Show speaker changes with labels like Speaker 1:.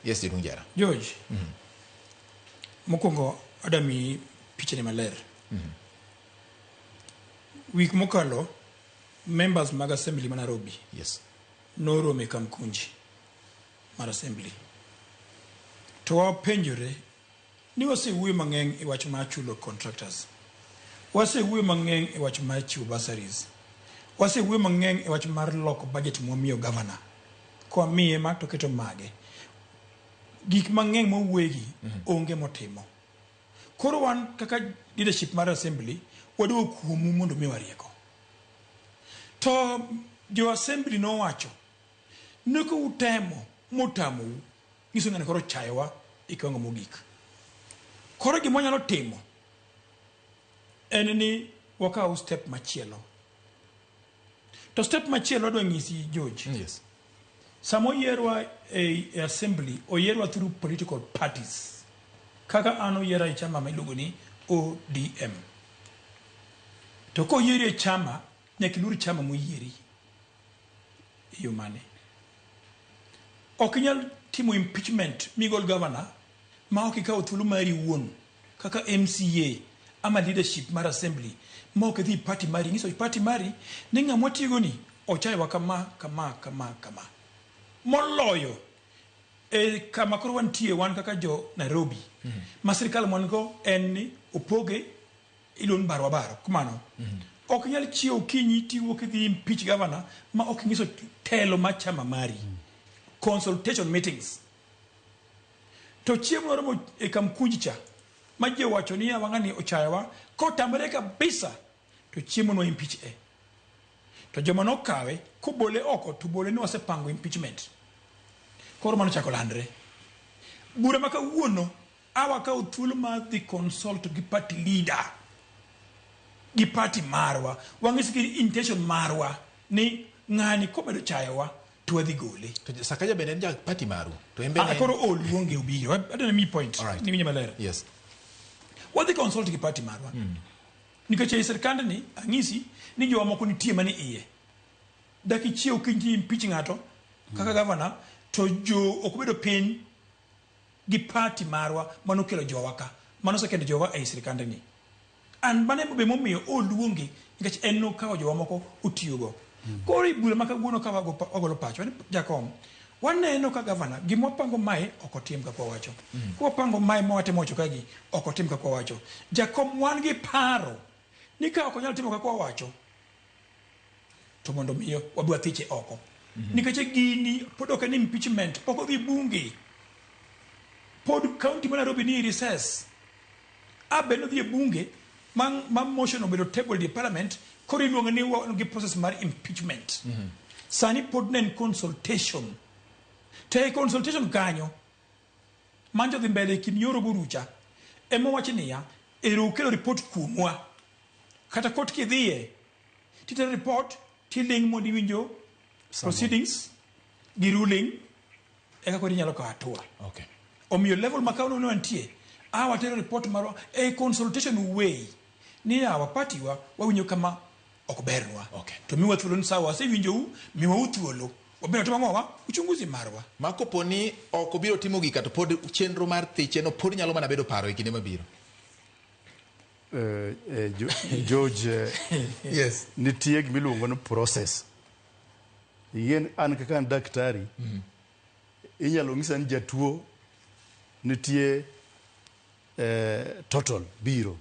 Speaker 1: Yes, Ochieng Jera.
Speaker 2: George. Mokongo adami pichani maler. Week mokalo members mag assembly ma Nairobi.
Speaker 1: Yes.
Speaker 2: Norome Kamkunji mar assembly. To wapenjore ni wasewuoyo mang'eny e wach mar chulo contractors. Wasewuoyo mang'eny e wach mar chiwo bursaries. Wasewuoyo mang'eny e wach mar loko budget mwamiyo governor. Kwa miye ma to keto mage. Gik mang'eny mowuogi onge motimo. Koro wan kaka leadership mar assembly wadwa kuomu mondo mi warieko. To jo assembly no wacho niko utemo motamou nyiso ng'ane koro chayowa ikongo mogik. Koro gima wanyalo timo en ni wakaw step machielo. To step machielo adwa nyisi George.
Speaker 1: Yes.
Speaker 2: Samo oyierwa e assembly oyierwa through political parties. Kaka ano oyiera e chama ma iluongo ni ODM. To ko oyieri e chama nyaka ilur chama moyieri. Iyo mane. Ok inyal timo impeachment migol governor ma ok ikawo thuolo mari wuon kaka MCA ama leadership mar assembly ma ok dhi party mari ngiso party mari ni ng'ama tigo ni ochayowa kama moloyo kama koro wantie wan kaka jo Nairobi ma sirkal mon go en ni opoge ilon baro kumano ok nyal chiew kinyi tiwuok dhi impeach governor ma ok ngiso telo ma chama mari consultation meetings to chiemo romo e Kamkunji cha ma je wacho ni wang'ani ochayawa ko tamre kabisa to chiemo no impeach to joma no kawe kubole oko to bole ni wasepango impeachment koro mano chako landre bura maka wuono awa ka uthulo ma the consult gi party leader gi party marwa wang'isi gi intention marwa ni ng'ani ko bedo chayawa to wadhi gole
Speaker 1: to Sakaja bende en party maru to embe ne
Speaker 2: koro oluonge obiro adana mi point ni winya malera.
Speaker 1: Yes.
Speaker 2: Wadhi consult gi party marwa nikech e sirkand ni ang'isi ni jo moko nitie mani iye daki chiew kinji impeach ng'ato kaka governor to jo okbedo piny gi party marwa mano kelo jowa ka mano sekend jowa e sirkand ni an bane be momiyo oluonge nikech en no kawo jowa moko utiyogo koro ibura maka guono ka wagolo pacho jakom waneno ka governor gima pango mai okotim ka wacho ko pango mai mowatimo wacho kagi okotim ka wacho jakom wan gi paro ni ka okonyal timo ka wacho to mondo miyo wabwa thiche oko nikech gini pod ok ni impeachment pok odhi bunge pod county ma Nairobi ni recess abeno dhi bunge ma motion obedo table di parliament koro iluongo ni gi process mar impeachment sani pod nen consultation te consultation kanyo manjo dhi mbele kin yoro burucha emo wachi niya ero kelo report kumwa kata kot kidhiye tita report tiling mondi winjo proceedings gi ruling eka kodi nyalo ka hatua.
Speaker 1: Okay.
Speaker 2: Omiyo level makauno no antie awa tero report maro a consultation way ni awa party wa winjo kama okbernwa.
Speaker 1: Okay.
Speaker 2: To miwa thuolo sawa se winjo miwa uthuolo obiro timo ng'owa uchunguzi marwa
Speaker 1: makoponi ok obiro timo gika to pod chenro mar thiche no pod nyalo mana bedo paro e kinde mabiro.
Speaker 3: George,
Speaker 1: yes,
Speaker 3: nitie gimiluongo ni process. Yen an kaka daktari inyalo ng'isa ni jatuo nitie total biro